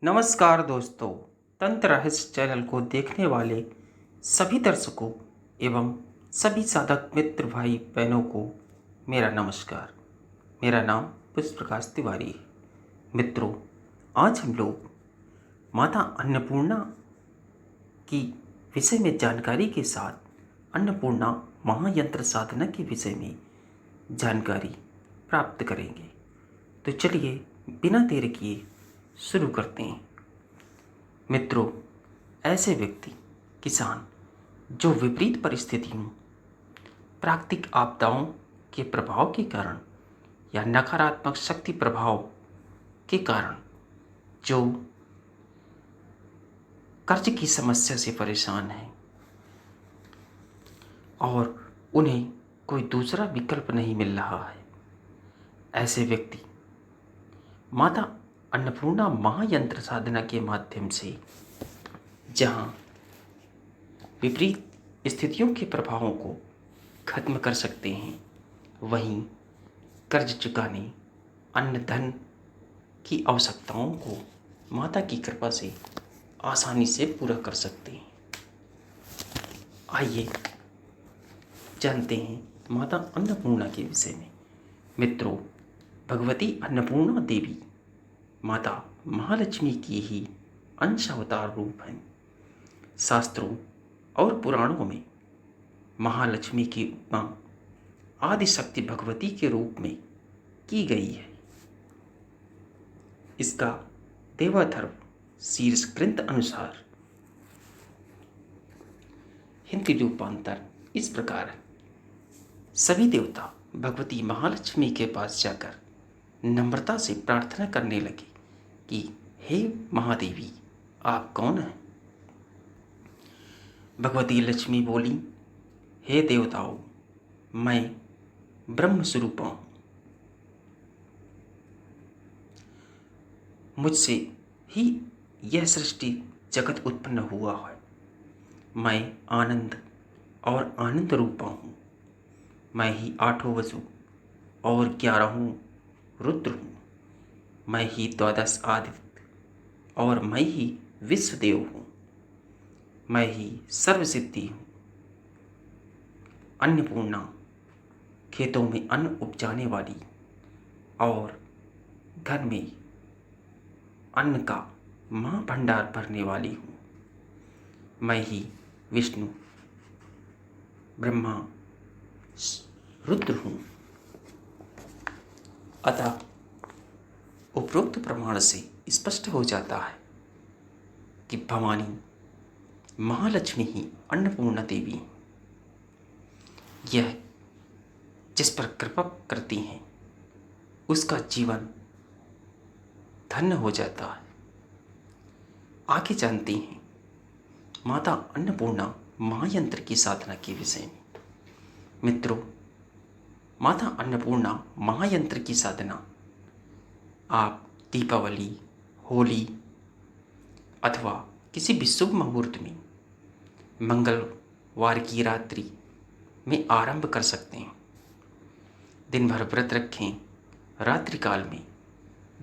नमस्कार दोस्तों। तंत्र रहस्य चैनल को देखने वाले सभी दर्शकों एवं सभी साधक मित्र भाई बहनों को मेरा नमस्कार। मेरा नाम पुष्प प्रकाश तिवारी है। मित्रों, आज हम लोग माता अन्नपूर्णा की विषय में जानकारी के साथ अन्नपूर्णा महायंत्र साधना के विषय में जानकारी प्राप्त करेंगे। तो चलिए बिना देर किए शुरू करते हैं। मित्रों, ऐसे व्यक्ति किसान जो विपरीत परिस्थितियों, प्राकृतिक आपदाओं के प्रभाव के कारण या नकारात्मक शक्ति प्रभाव के कारण जो कर्ज की समस्या से परेशान हैं और उन्हें कोई दूसरा विकल्प नहीं मिल रहा है, ऐसे व्यक्ति माता अन्नपूर्णा महायंत्र साधना के माध्यम से जहाँ विपरीत स्थितियों के प्रभावों को खत्म कर सकते हैं, वहीं कर्ज चुकाने, अन्न धन की आवश्यकताओं को माता की कृपा से आसानी से पूरा कर सकते हैं। आइए जानते हैं माता अन्नपूर्णा के विषय में। मित्रों, भगवती अन्नपूर्णा देवी माता महालक्ष्मी की ही अंश अवतार रूप हैं। शास्त्रों और पुराणों में महालक्ष्मी की उपमा आदिशक्ति भगवती के रूप में की गई है। इसका देवाधर्म शीर्ष ग्रंथ अनुसार हिंदी रूपांतर इस प्रकार है। सभी देवता भगवती महालक्ष्मी के पास जाकर नम्रता से प्रार्थना करने लगे कि हे महादेवी, आप कौन हैं? भगवती लक्ष्मी बोली, हे देवताओं, मैं ब्रह्म स्वरूपा हूँ। मुझसे ही यह सृष्टि जगत उत्पन्न हुआ है। मैं आनंद और आनंद रूपा हूँ। मैं ही आठों वसु और 11 रुद्र हूँ। मैं ही 12 आदित्य और मैं ही विश्वदेव हूँ। मैं ही सर्वसिद्धि हूँ। अन्नपूर्णा खेतों में अन्न उपजाने वाली और घर में अन्न का महाभंडार भरने वाली हूँ। मैं ही विष्णु, ब्रह्मा, रुद्र हूँ। अतः उपरोक्त प्रमाण से स्पष्ट हो जाता है कि भवानी महालक्ष्मी ही अन्नपूर्णा देवी। यह जिस पर कृपा करती हैं उसका जीवन धन्य हो जाता है। आगे जानते हैं माता अन्नपूर्णा महायंत्र की साधना के विषय में। मित्रों, माता अन्नपूर्णा महायंत्र की साधना आप दीपावली, होली अथवा किसी भी शुभ मुहूर्त में मंगलवार की रात्रि में आरंभ कर सकते हैं। दिन भर व्रत रखें। रात्रि काल में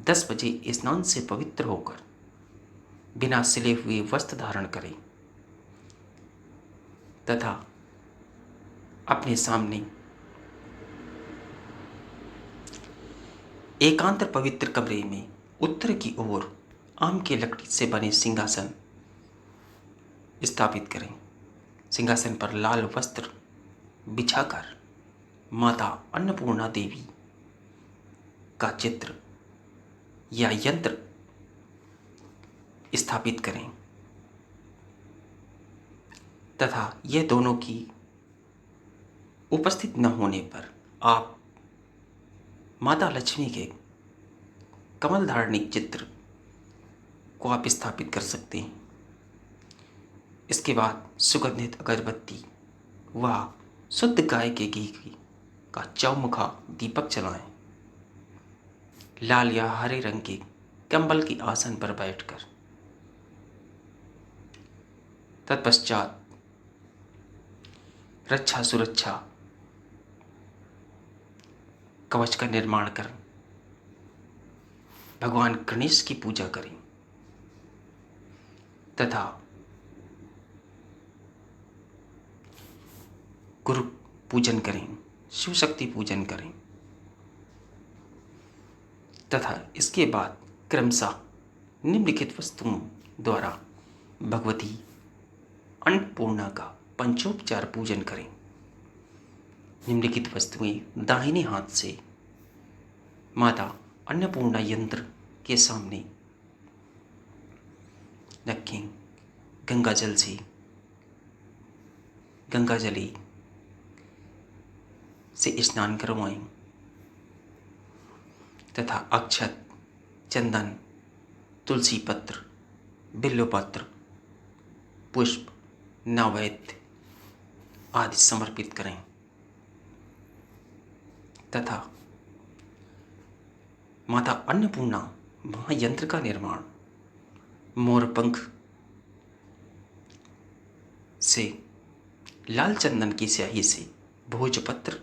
10 बजे स्नान से पवित्र होकर बिना सिले हुए वस्त्र धारण करें तथा अपने सामने एकांत पवित्र कमरे में उत्तर की ओर आम की लकड़ी से बने सिंहासन स्थापित करें। सिंहासन पर लाल वस्त्र बिछाकर माता अन्नपूर्णा देवी का चित्र या यंत्र स्थापित करें तथा ये दोनों की उपस्थित न होने पर आप माता लक्ष्मी के कमल धारणी चित्र को आप स्थापित कर सकते हैं। इसके बाद सुगंधित अगरबत्ती व शुद्ध गाय के घी का चौमुखा दीपक जलाएं। लाल या हरे रंग के कंबल के आसन पर बैठकर तत्पश्चात रक्षा सुरक्षा कवच का निर्माण कर भगवान गणेश की पूजा करें। तथा गुरु पूजन करें, शिव शक्ति पूजन करें तथा इसके बाद क्रमशः निम्नलिखित वस्तुओं द्वारा भगवती अन्नपूर्णा का पंचोपचार पूजन करें। निम्नलिखित वस्तुएं दाहिने हाथ से माता अन्नपूर्णा यंत्र के सामने रखें। गंगा जल से गंगा जली से स्नान करवाएं तथा अक्षत, चंदन, तुलसी पत्र, बिल्वपत्र, पुष्प, नैवेद्य आदि समर्पित करें तथा माता अन्नपूर्णा महायंत्र का निर्माण मोरपंख से लाल चंदन की स्याही से भोजपत्र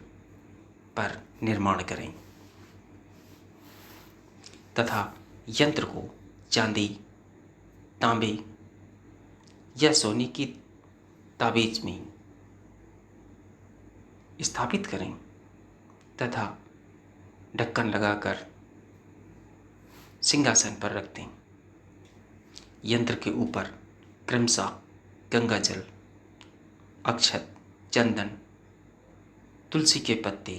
पर निर्माण करें तथा यंत्र को चांदी, तांबे या सोने की ताबीज में स्थापित करें तथा ढक्कन लगाकर सिंहासन पर रख दें। यंत्र के ऊपर क्रमशः गंगा जल, अक्षत, चंदन, तुलसी के पत्ते,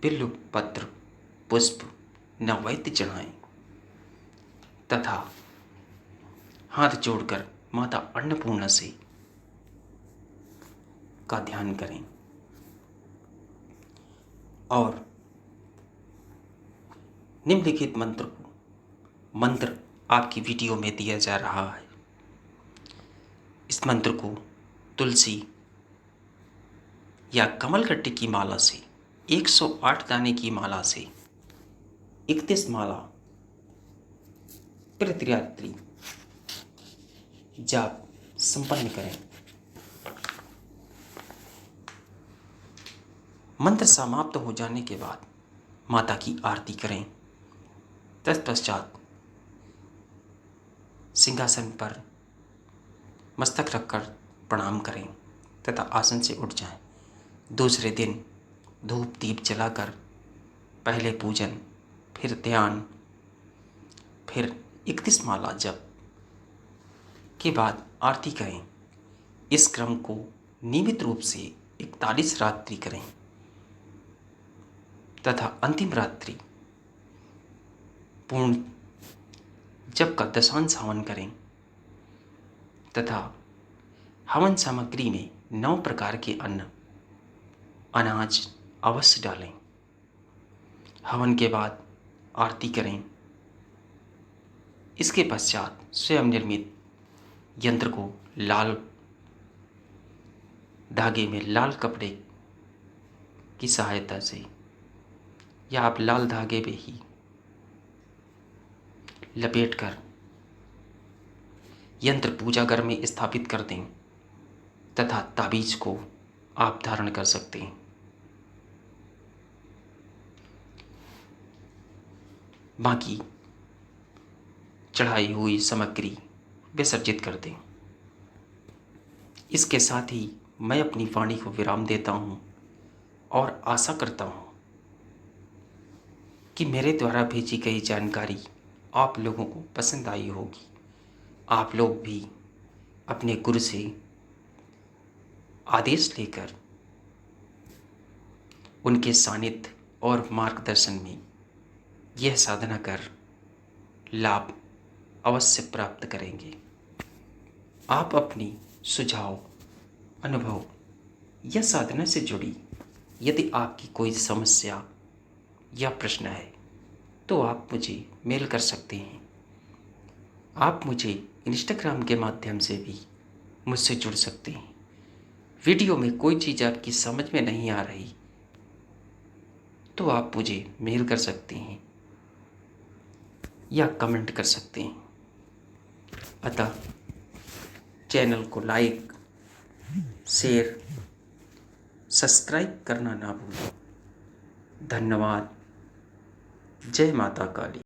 बिल्व पत्र, पुष्प, नैवेद्य चढ़ाएं तथा हाथ जोड़कर माता अन्नपूर्णा से का ध्यान करें और निम्नलिखित मंत्र आपकी वीडियो में दिया जा रहा है। इस मंत्र को तुलसी या कमलगट्टे की माला से 108 दाने की माला से 31 माला प्रतिरात्रि जाप संपन्न करें। मंत्र समाप्त हो जाने के बाद माता की आरती करें। तत्पश्चात सिंहासन पर मस्तक रखकर प्रणाम करें तथा आसन से उठ जाएं। दूसरे दिन धूप दीप जलाकर पहले पूजन, फिर ध्यान, फिर 31 माला जप के बाद आरती करें। इस क्रम को नियमित रूप से 41 रात्रि करें तथा अंतिम रात्रि पूर्ण जप का दशांश हवन करें तथा हवन सामग्री में 9 प्रकार के अनाज अवश्य डालें। हवन के बाद आरती करें। इसके पश्चात स्वयं निर्मित यंत्र को लाल धागे में लाल कपड़े की सहायता से या आप लाल धागे में ही लपेटकर यंत्र पूजा घर में स्थापित कर दें तथा ताबीज को आप धारण कर सकते हैं। बाकी चढ़ाई हुई सामग्री विसर्जित कर दें। इसके साथ ही मैं अपनी वाणी को विराम देता हूँ और आशा करता हूँ कि मेरे द्वारा भेजी गई जानकारी आप लोगों को पसंद आई होगी। आप लोग भी अपने गुरु से आदेश लेकर उनके सानिध्य और मार्गदर्शन में यह साधना कर लाभ अवश्य प्राप्त करेंगे। आप अपनी सुझाव, अनुभव या साधना से जुड़ी यदि आपकी कोई समस्या या प्रश्न है तो आप मुझे मेल कर सकते हैं। आप मुझे इंस्टाग्राम के माध्यम से भी मुझसे जुड़ सकते हैं। वीडियो में कोई चीज़ आपकी समझ में नहीं आ रही तो आप मुझे मेल कर सकते हैं या कमेंट कर सकते हैं। अतः चैनल को लाइक, शेयर, सब्सक्राइब करना ना भूलें। धन्यवाद। जय माता काली।